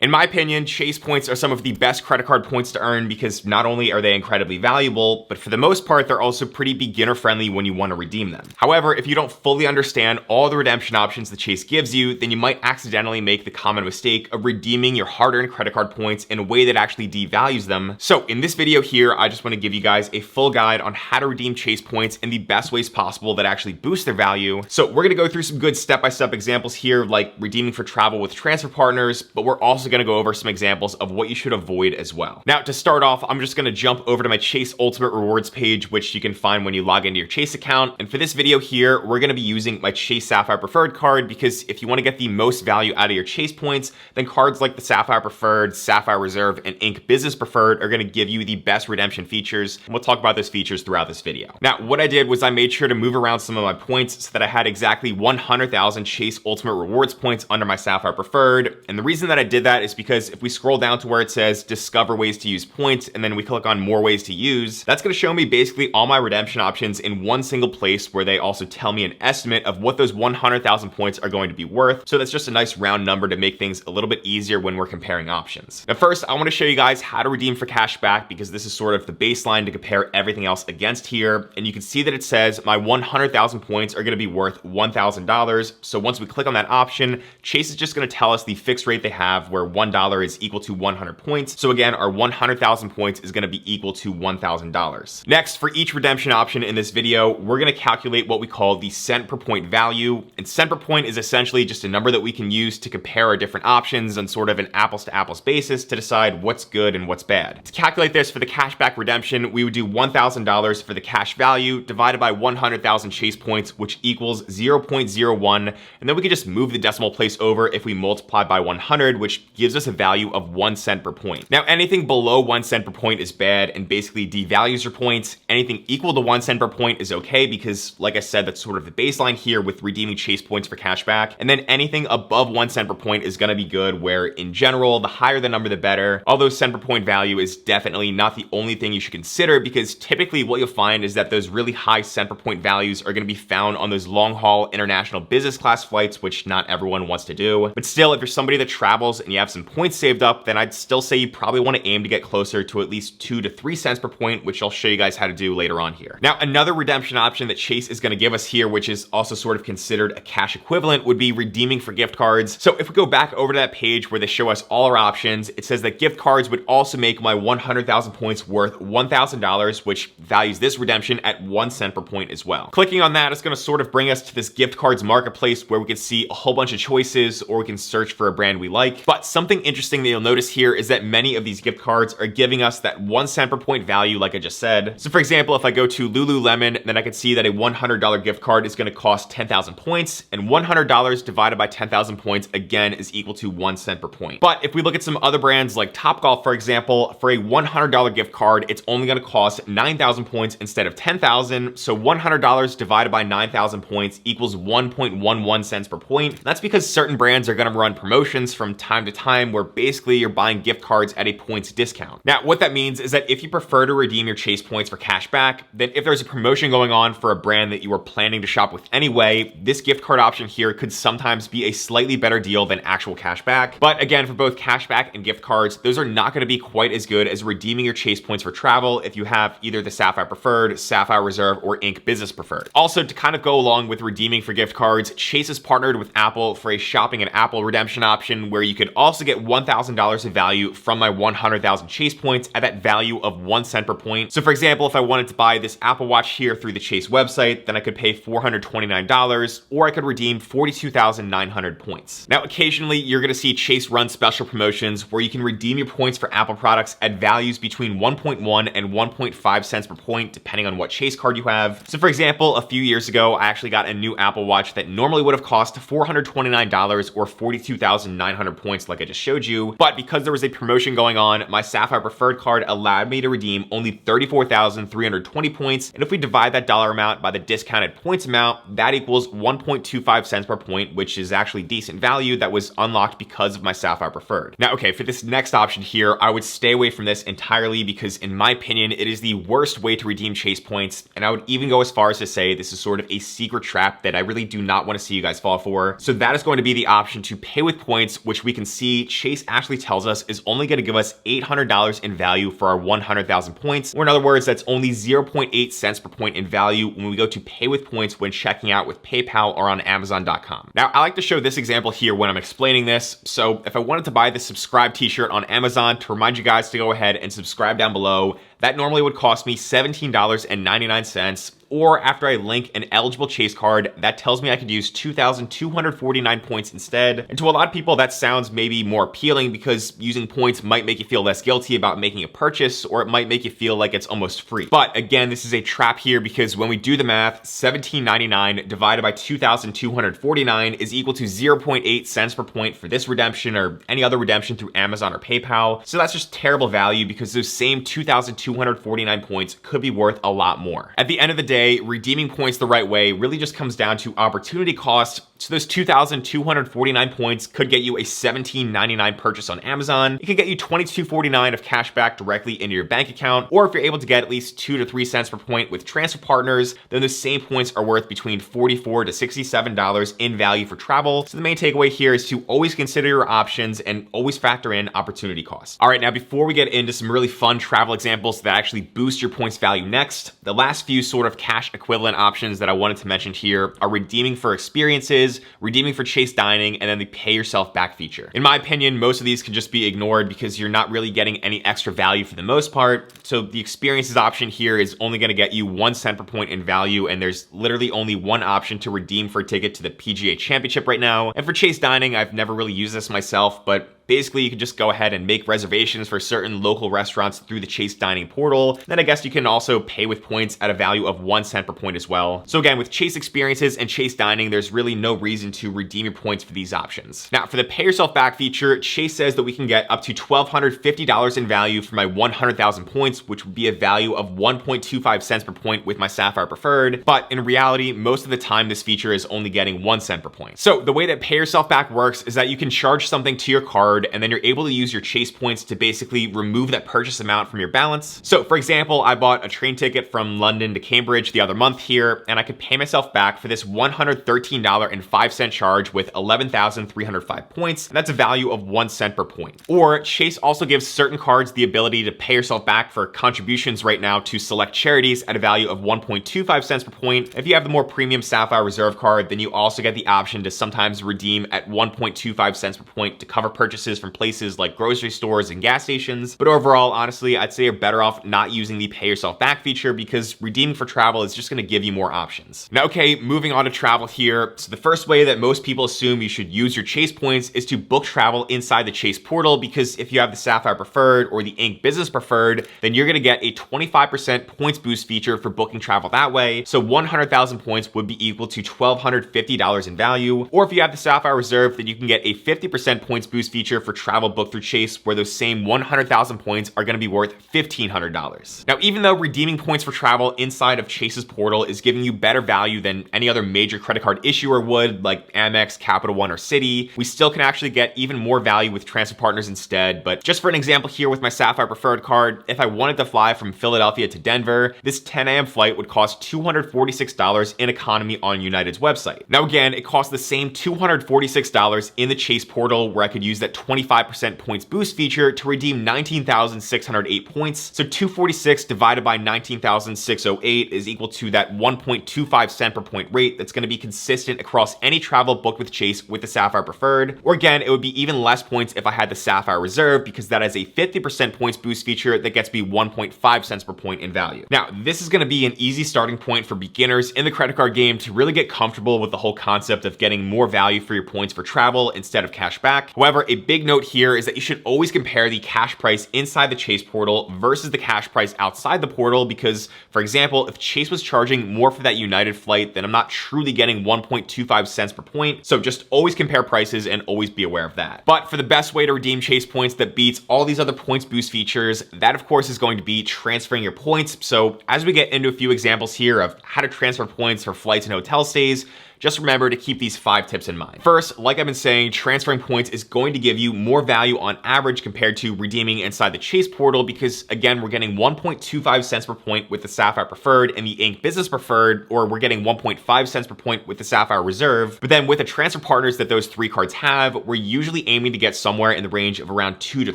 In my opinion, Chase points are some of the best credit card points to earn because not only are they incredibly valuable, but for the most part, they're also pretty beginner friendly when you want to redeem them. However, if you don't fully understand all the redemption options that Chase gives you, then you might accidentally make the common mistake of redeeming your hard-earned credit card points in a way that actually devalues them. So in this video here, I just want to give you guys a full guide on how to redeem Chase points in the best ways possible that actually boost their value. So we're going to go through some good step-by-step examples here, like redeeming for travel with transfer partners, but we're also going to go over some examples of what you should avoid as well. Now, to start off, I'm just going to jump over to my Chase Ultimate Rewards page, which you can find when you log into your Chase account. And for this video here, we're going to be using my Chase Sapphire Preferred card because if you want to get the most value out of your Chase points, then cards like the Sapphire Preferred, Sapphire Reserve, and Ink Business Preferred are going to give you the best redemption features. And we'll talk about those features throughout this video. Now, what I did was I made sure to move around some of my points so that I had exactly 100,000 Chase Ultimate Rewards points under my Sapphire Preferred. And the reason that I did that is because if we scroll down to where it says discover ways to use points and then we click on more ways to use, that's going to show me basically all my redemption options in one single place where they also tell me an estimate of what those 100,000 points are going to be worth. So that's just a nice round number to make things a little bit easier when we're comparing options. Now first, I want to show you guys how to redeem for cash back because this is sort of the baseline to compare everything else against here. And you can see that it says my 100,000 points are going to be worth $1,000. So once we click on that option, Chase is just going to tell us the fixed rate they have where $1 is equal to 100 points. So again, our 100,000 points is going to be equal to $1,000. Next, for each redemption option in this video, we're going to calculate what we call the cent per point value. And cent per point is essentially just a number that we can use to compare our different options on sort of an apples to apples basis to decide what's good and what's bad. To calculate this for the cashback redemption, we would do $1,000 for the cash value divided by 100,000 Chase points, which equals 0.01. And then we can just move the decimal place over if we multiply by 100, which gives us a value of 1 cent per point. Now, anything below 1 cent per point is bad and basically devalues your points. Anything equal to 1 cent per point is okay because, like I said, that's sort of the baseline here with redeeming Chase points for cash back. And then anything above 1 cent per point is going to be good, where in general, the higher the number, the better. Although cent per point value is definitely not the only thing you should consider because typically what you'll find is that those really high cent per point values are going to be found on those long haul international business class flights, which not everyone wants to do. But still, if you're somebody that travels and you have some points saved up, then I'd still say you probably want to aim to get closer to at least 2 to 3 cents per point, which I'll show you guys how to do later on here. Now, another redemption option that Chase is going to give us here, which is also sort of considered a cash equivalent, would be redeeming for gift cards. So if we go back over to that page where they show us all our options, it says that gift cards would also make my 100,000 points worth $1,000, which values this redemption at 1 cent per point as well. Clicking on that is going to sort of bring us to this gift cards marketplace where we can see a whole bunch of choices, or we can search for a brand we like. But something interesting that you'll notice here is that many of these gift cards are giving us that 1 cent per point value, like I just said. So for example, if I go to Lululemon, then I can see that a $100 gift card is going to cost 10,000 points, and $100 divided by 10,000 points again is equal to 1 cent per point. But if we look at some other brands like Topgolf, for example, for a $100 gift card, it's only going to cost 9,000 points instead of 10,000. So $100 divided by 9,000 points equals 1.11 cents per point. That's because certain brands are going to run promotions from time to time where basically you're buying gift cards at a points discount. Now, what that means is that if you prefer to redeem your Chase points for cash back, then if there's a promotion going on for a brand that you are planning to shop with anyway, this gift card option here could sometimes be a slightly better deal than actual cash back. But again, for both cash back and gift cards, those are not going to be quite as good as redeeming your Chase points for travel if you have either the Sapphire Preferred, Sapphire Reserve, or Ink Business Preferred. Also, to kind of go along with redeeming for gift cards, Chase has partnered with Apple for a shopping and Apple redemption option where you could also get $1,000 of value from my 100,000 Chase points at that value of 1 cent per point. So for example, if I wanted to buy this Apple Watch here through the Chase website, then I could pay $429, or I could redeem 42,900 points. Now, occasionally you're going to see Chase run special promotions where you can redeem your points for Apple products at values between 1.1 and 1.5 cents per point, depending on what Chase card you have. So for example, a few years ago, I actually got a new Apple Watch that normally would have cost $429 or 42,900 points like I just showed you. But because there was a promotion going on, my Sapphire Preferred card allowed me to redeem only 34,320 points. And if we divide that dollar amount by the discounted points amount, that equals 1.25 cents per point, which is actually decent value that was unlocked because of my Sapphire Preferred. Now, okay, for this next option here, I would stay away from this entirely because in my opinion, it is the worst way to redeem Chase points. And I would even go as far as to say this is sort of a secret trap that I really do not want to see you guys fall for. So that is going to be the option to pay with points, which we can see fee, Chase actually tells us is only going to give us $800 in value for our 100,000 points, or in other words, that's only 0.8 cents per point in value when we go to pay with points when checking out with PayPal or on Amazon.com. Now, I like to show this example here when I'm explaining this. So if I wanted to buy the subscribe t-shirt on Amazon, to remind you guys to go ahead and subscribe down below, that normally would cost me $17.99. Or after I link an eligible Chase card, that tells me I could use 2,249 points instead. And to a lot of people, that sounds maybe more appealing because using points might make you feel less guilty about making a purchase, or it might make you feel like it's almost free. But again, this is a trap here because when we do the math, $17.99 divided by 2,249 is equal to 0.8 cents per point for this redemption or any other redemption through Amazon or PayPal. So that's just terrible value because those same 2,249 points could be worth a lot more. At the end of the day, redeeming points the right way really just comes down to opportunity cost. So those 2,249 points could get you a $17.99 purchase on Amazon. It can get you $22.49 of cash back directly into your bank account. Or if you're able to get at least 2 to 3 cents per point with transfer partners, then those same points are worth between $44 to $67 in value for travel. So the main takeaway here is to always consider your options and always factor in opportunity cost. All right, now before we get into some really fun travel examples that actually boost your points value next, the last few sort of cash equivalent options that I wanted to mention here are redeeming for experiences, redeeming for Chase dining, and then the pay yourself back feature. In my opinion, most of these can just be ignored because you're not really getting any extra value for the most part. So the experiences option here is only going to get you 1 cent per point in value, and there's literally only one option to redeem for a ticket to the PGA Championship right now. And for Chase dining, I've never really used this myself, but basically, you can just go ahead and make reservations for certain local restaurants through the Chase Dining portal. Then I guess you can also pay with points at a value of 1 cent per point as well. So again, with Chase Experiences and Chase Dining, there's really no reason to redeem your points for these options. Now, for the pay yourself back feature, Chase says that we can get up to $1,250 in value for my 100,000 points, which would be a value of 1.25 cents per point with my Sapphire Preferred. But in reality, most of the time, this feature is only getting 1 cent per point. So the way that pay yourself back works is that you can charge something to your card, and then you're able to use your Chase points to basically remove that purchase amount from your balance. So for example, I bought a train ticket from London to Cambridge the other month here, and I could pay myself back for this $113.05 charge with 11,305 points, and that's a value of 1 cent per point. Or Chase also gives certain cards the ability to pay yourself back for contributions right now to select charities at a value of 1.25 cents per point. If you have the more premium Sapphire Reserve card, then you also get the option to sometimes redeem at 1.25 cents per point to cover purchases from places like grocery stores and gas stations. But overall, honestly, I'd say you're better off not using the pay yourself back feature because redeeming for travel is just going to give you more options. Now, okay, moving on to travel here. So the first way that most people assume you should use your Chase points is to book travel inside the Chase portal, because if you have the Sapphire Preferred or the Ink Business Preferred, then you're going to get a 25% points boost feature for booking travel that way. So 100,000 points would be equal to $1,250 in value. Or if you have the Sapphire Reserve, then you can get a 50% points boost feature for travel booked through Chase, where those same 100,000 points are going to be worth $1,500. Now, even though redeeming points for travel inside of Chase's portal is giving you better value than any other major credit card issuer would, like Amex, Capital One, or Citi, we still can actually get even more value with transfer partners instead. But just for an example here with my Sapphire Preferred card, if I wanted to fly from Philadelphia to Denver, this 10 a.m. flight would cost $246 in economy on United's website. Now again, it costs the same $246 in the Chase portal, where I could use that 25% points boost feature to redeem 19,608 points. So 246 divided by 19,608 is equal to that 1.25 cent per point rate that's going to be consistent across any travel booked with Chase with the Sapphire Preferred. Or again, it would be even less points if I had the Sapphire Reserve, because that has a 50% points boost feature that gets me 1.5 cents per point in value. Now, this is going to be an easy starting point for beginners in the credit card game to really get comfortable with the whole concept of getting more value for your points for travel instead of cash back. However, a big note here is that you should always compare the cash price inside the Chase portal versus the cash price outside the portal, because, for example, if Chase was charging more for that United flight, then I'm not truly getting 1.25 cents per point. So just always compare prices and always be aware of that. But for the best way to redeem Chase points that beats all these other points boost features, that of course is going to be transferring your points. So as we get into a few examples here of how to transfer points for flights and hotel stays, Just remember to keep these 5 tips in mind. First, like I've been saying, transferring points is going to give you more value on average compared to redeeming inside the Chase portal because, again, we're getting 1.25 cents per point with the Sapphire Preferred and the Ink Business Preferred, or we're getting 1.5 cents per point with the Sapphire Reserve. But then with the transfer partners that those 3 cards have, we're usually aiming to get somewhere in the range of around 2 to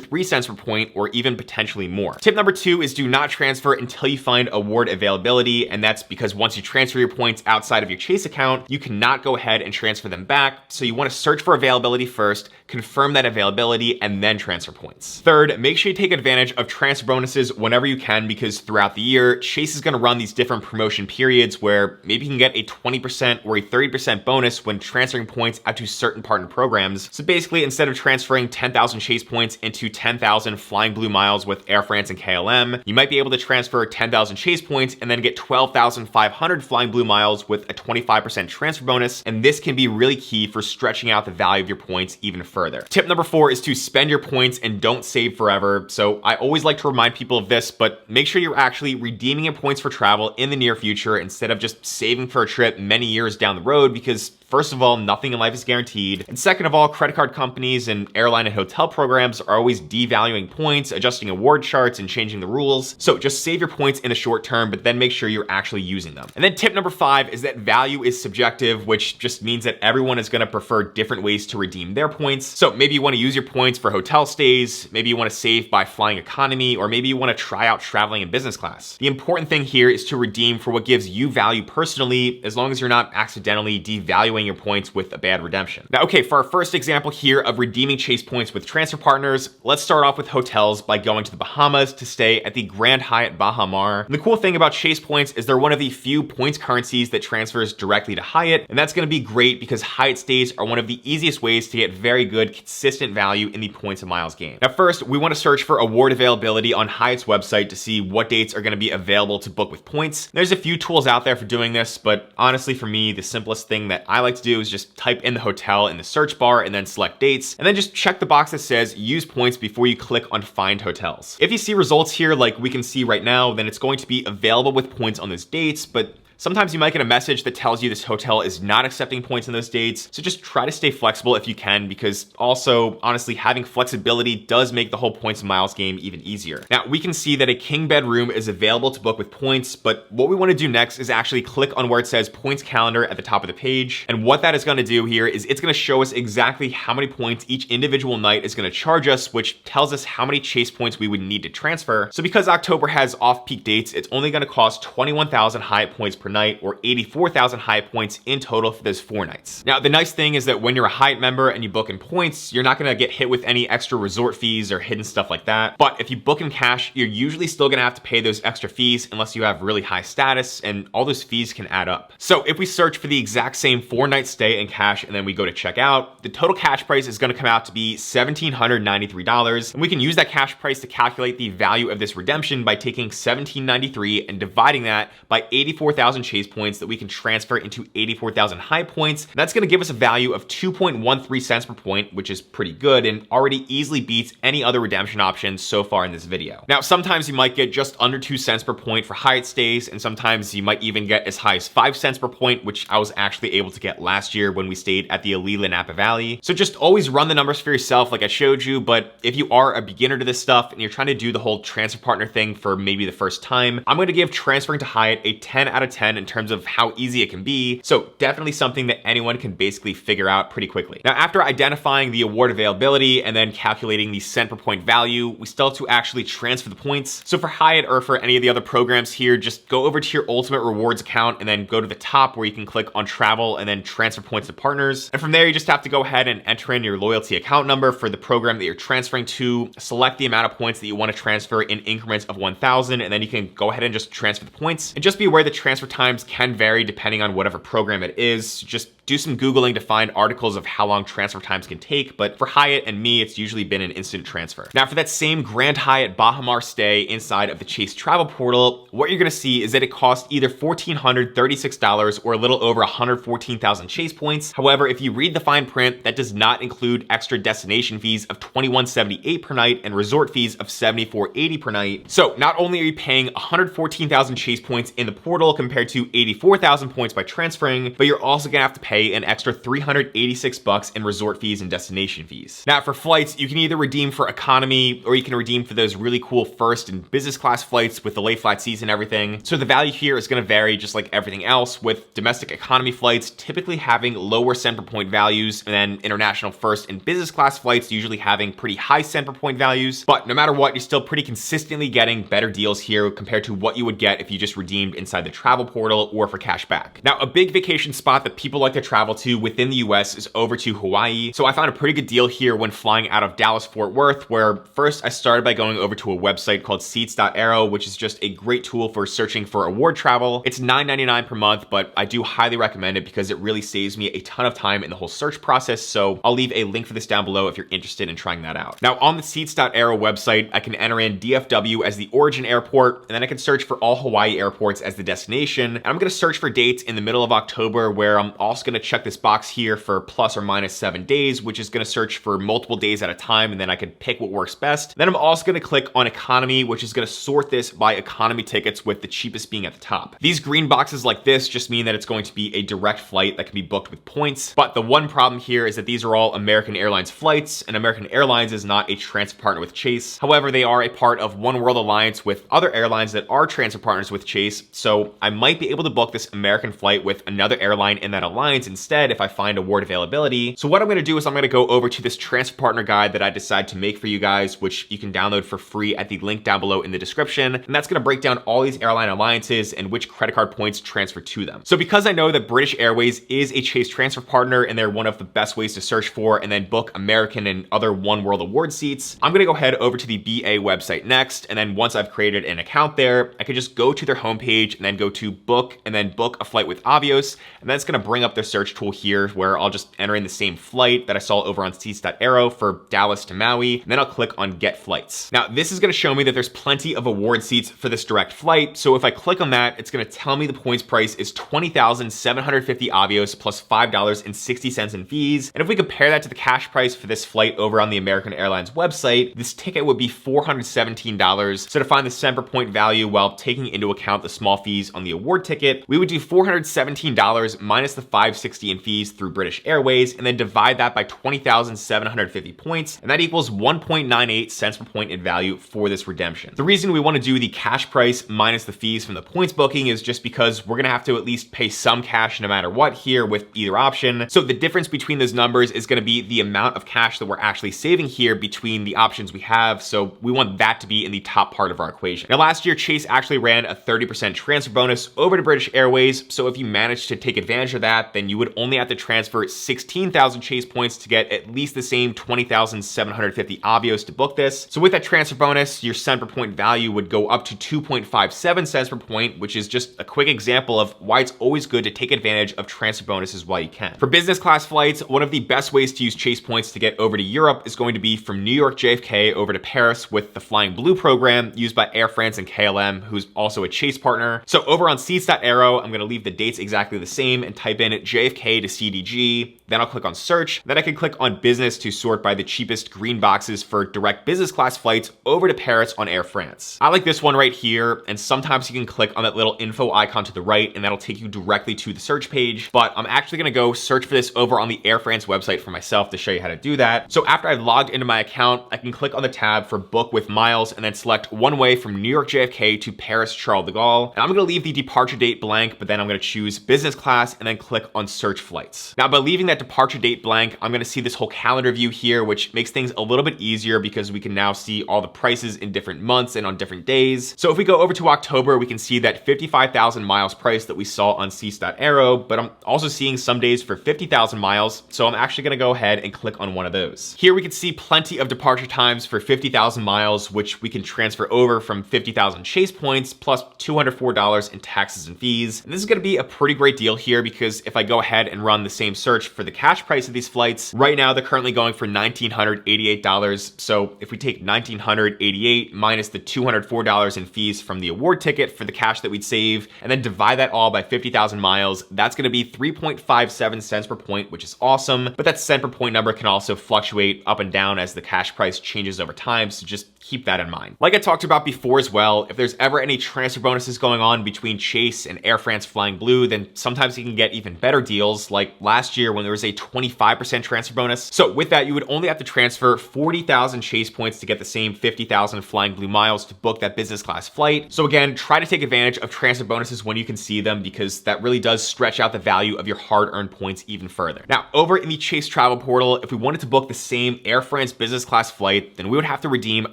3 cents per point, or even potentially more. Tip number 2 is do not transfer until you find award availability, and that's because once you transfer your points outside of your Chase account, you cannot go ahead and transfer them back. So you want to search for availability first, confirm that availability, and then transfer points. Third, make sure you take advantage of transfer bonuses whenever you can, because throughout the year, Chase is going to run these different promotion periods where maybe you can get a 20% or a 30% bonus when transferring points out to certain partner programs. So basically, instead of transferring 10,000 Chase points into 10,000 Flying Blue miles with Air France and KLM, you might be able to transfer 10,000 Chase points and then get 12,500 Flying Blue miles with a 25% transfer bonus. And this can be really key for stretching out the value of your points even further. Tip number 4 is to spend your points and don't save forever. So I always like to remind people of this, but make sure you're actually redeeming your points for travel in the near future instead of just saving for a trip many years down the road, because first of all, nothing in life is guaranteed. And second of all, credit card companies and airline and hotel programs are always devaluing points, adjusting award charts, and changing the rules. So just save your points in the short term, but then make sure you're actually using them. And then tip number 5 is that value is subjective, which just means that everyone is gonna prefer different ways to redeem their points. So maybe you wanna use your points for hotel stays, maybe you wanna save by flying economy, or maybe you wanna try out traveling in business class. The important thing here is to redeem for what gives you value personally, as long as you're not accidentally devaluing your points with a bad redemption. Now, okay, for our first example here of redeeming Chase points with transfer partners, let's start off with hotels by going to the Bahamas to stay at the Grand Hyatt Baha Mar. And the cool thing about Chase points is they're one of the few points currencies that transfers directly to Hyatt, and that's gonna be great because Hyatt stays are one of the easiest ways to get very good, consistent value in the points and miles game. Now, first, we wanna search for award availability on Hyatt's website to see what dates are gonna be available to book with points. There's a few tools out there for doing this, but honestly, for me, the simplest thing that I like to do is just type in the hotel in the search bar and then select dates, and then just check the box that says use points before you click on find hotels. If you see results here like we can see right now, then it's going to be available with points on those dates, but sometimes you might get a message that tells you this hotel is not accepting points in those dates. So just try to stay flexible if you can, because also, honestly, having flexibility does make the whole points and miles game even easier. Now, we can see that a king bed room is available to book with points, but what we want to do next is actually click on where it says points calendar at the top of the page. And what that is going to do here is it's going to show us exactly how many points each individual night is going to charge us, which tells us how many Chase points we would need to transfer. So because October has off-peak dates, it's only going to cost 21,000 Hyatt points per night, or 84,000 Hyatt points in total for those 4 nights. Now, the nice thing is that when you're a Hyatt member and you book in points, you're not gonna get hit with any extra resort fees or hidden stuff like that. But if you book in cash, you're usually still gonna have to pay those extra fees unless you have really high status, and all those fees can add up. So if we search for the exact same 4-night stay in cash and then we go to check out, the total cash price is gonna come out to be $1,793. And we can use that cash price to calculate the value of this redemption by taking $1,793 and dividing that by 84,000 Chase points that we can transfer into 84,000 Hyatt points. That's gonna give us a value of 2.13 cents per point, which is pretty good and already easily beats any other redemption options so far in this video. Now, sometimes you might get just under 2 cents per point for Hyatt stays, and sometimes you might even get as high as 5 cents per point, which I was actually able to get last year when we stayed at the Alila Napa Valley. So just always run the numbers for yourself like I showed you, but if you are a beginner to this stuff and you're trying to do the whole transfer partner thing for maybe the first time, I'm gonna give transferring to Hyatt a 10 out of 10 in terms of how easy it can be. So definitely something that anyone can basically figure out pretty quickly. Now, after identifying the award availability and then calculating the cent per point value, we still have to actually transfer the points. So for Hyatt or for any of the other programs here, just go over to your Ultimate Rewards account and then go to the top where you can click on travel and then transfer points to partners. And from there, you just have to go ahead and enter in your loyalty account number for the program that you're transferring to, select the amount of points that you want to transfer in increments of 1,000, and then you can go ahead and just transfer the points. And just be aware that transfer times can vary depending on whatever program it is. Just do some Googling to find articles of how long transfer times can take, but for Hyatt and me, it's usually been an instant transfer. Now, for that same Grand Hyatt Baha Mar stay inside of the Chase travel portal, what you're gonna see is that it costs either $1,436 or a little over 114,000 Chase points. However, if you read the fine print, that does not include extra destination fees of $21.78 per night and resort fees of $74.80 per night. So not only are you paying 114,000 Chase points in the portal compared to 84,000 points by transferring, but you're also gonna have to pay pay an extra $386 in resort fees and destination fees. Now for flights, you can either redeem for economy or you can redeem for those really cool first and business class flights with the late flight seats and everything. So the value here is going to vary just like everything else, with domestic economy flights typically having lower cent per point values, and then international first and business class flights usually having pretty high cent per point values. But no matter what, you're still pretty consistently getting better deals here compared to what you would get if you just redeemed inside the travel portal or for cash back. Now, a big vacation spot that people like to travel to within the US is over to Hawaii. So I found a pretty good deal here when flying out of Dallas Fort Worth, where first I started by going over to a website called seats.aero, which is just a great tool for searching for award travel. It's $9.99 per month, but I do highly recommend it because it really saves me a ton of time in the whole search process. So I'll leave a link for this down below if you're interested in trying that out. Now on the seats.aero website, I can enter in DFW as the origin airport, and then I can search for all Hawaii airports as the destination. And I'm going to search for dates in the middle of October, where I'm also going to check this box here for plus or minus 7 days, which is going to search for multiple days at a time, and then I can pick what works best. Then I'm also going to click on economy, which is going to sort this by economy tickets, with the cheapest being at the top. These green boxes like this just mean that it's going to be a direct flight that can be booked with points. But the one problem here is that these are all American Airlines flights, and American Airlines is not a transfer partner with Chase. However, they are a part of One World Alliance with other airlines that are transfer partners with Chase, so I might be able to book this American flight with another airline in that alliance instead if I find award availability. So what I'm going to do is I'm going to go over to this transfer partner guide that I decided to make for you guys, which you can download for free at the link down below in the description, and that's going to break down all these airline alliances and which credit card points transfer to them. So because I know that British Airways is a Chase transfer partner and they're one of the best ways to search for and then book American and other One World Award seats, I'm going to go head over to the BA website next, and then once I've created an account there, I can just go to their homepage and then go to book and then book a flight with Avios, and that's going to bring up their search tool here where I'll just enter in the same flight that I saw over on seats.aero for Dallas to Maui, and then I'll click on get flights. Now this is going to show me that there's plenty of award seats for this direct flight, so if I click on that, it's going to tell me the points price is $20,750 Avios plus $5.60 in fees, and if we compare that to the cash price for this flight over on the American Airlines website, this ticket would be $417. So to find the cent per point value while taking into account the small fees on the award ticket, we would do $417 minus the $560 in fees through British Airways, and then divide that by 20,750 points, and that equals 1.98 cents per point in value for this redemption. The reason we want to do the cash price minus the fees from the points booking is just because we're going to have to at least pay some cash no matter what here with either option. So the difference between those numbers is going to be the amount of cash that we're actually saving here between the options we have. So we want that to be in the top part of our equation. Now last year, Chase actually ran a 30% transfer bonus over to British Airways. So if you managed to take advantage of that, then you would only have to transfer 16,000 Chase points to get at least the same 20,750 Avios to book this. So with that transfer bonus, your cent per point value would go up to 2.57 cents per point, which is just a quick example of why it's always good to take advantage of transfer bonuses while you can. For business class flights, one of the best ways to use Chase points to get over to Europe is going to be from New York JFK over to Paris with the Flying Blue program used by Air France and KLM, who's also a Chase partner. So over on seats.aero, I'm going to leave the dates exactly the same and type in JFK to CDG. Then I'll click on search. Then I can click on business to sort by the cheapest green boxes for direct business class flights over to Paris on Air France. I like this one right here, and sometimes you can click on that little info icon to the right and that'll take you directly to the search page, but I'm actually gonna go search for this over on the Air France website for myself to show you how to do that. So after I've logged into my account, I can click on the tab for book with miles and then select one way from New York JFK to Paris Charles de Gaulle. And I'm gonna leave the departure date blank, but then I'm gonna choose business class and then click on search flights. Now by leaving that departure date blank, I'm gonna see this whole calendar view here, which makes things a little bit easier because we can now see all the prices in different months and on different days. So if we go over to October, we can see that 55,000 miles price that we saw on seats.aero, but I'm also seeing some days for 50,000 miles. So I'm actually gonna go ahead and click on one of those. Here we can see plenty of departure times for 50,000 miles, which we can transfer over from 50,000 Chase points plus $204 in taxes and fees. And this is gonna be a pretty great deal here because if I go ahead and run the same search for the cash price of these flights, right now they're currently going for $1,988. So if we take $1,988 minus the $204 in fees from the award ticket for the cash that we'd save, and then divide that all by 50,000 miles, that's gonna be 3.57 cents per point, which is awesome. But that cent per point number can also fluctuate up and down as the cash price changes over time. So just keep that in mind. Like I talked about before as well, if there's ever any transfer bonuses going on between Chase and Air France Flying Blue, then sometimes you can get even better deals like last year when there was a 25% transfer bonus. So with that, you would only have to transfer 40,000 chase points to get the same 50,000 flying blue miles to book that business class flight. So again, try to take advantage of transfer bonuses when you can see them, because that really does stretch out the value of your hard-earned points even further. Now, over in the Chase Travel Portal, if we wanted to book the same Air France business class flight, then we would have to redeem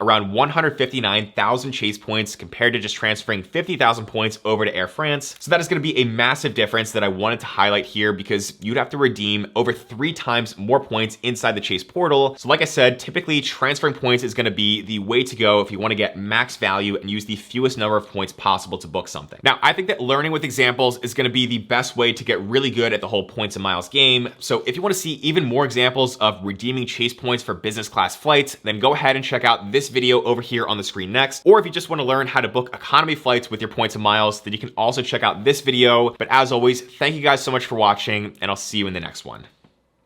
around 159,000 chase points compared to just transferring 50,000 points over to Air France. So that is going to be a massive difference that I wanted to highlight here, because you'd have to redeem over 3 times more points inside the Chase portal. So like I said, typically transferring points is going to be the way to go if you want to get max value and use the fewest number of points possible to book something. Now, I think that learning with examples is going to be the best way to get really good at the whole points and miles game. So if you want to see even more examples of redeeming chase points for business class flights, then go ahead and check out this video over here on the screen next. Or if you just want to learn how to book economy flights with your points and miles, then you can also check out this video. But as always, thank you guys so much for watching, and I'll see you in the next one.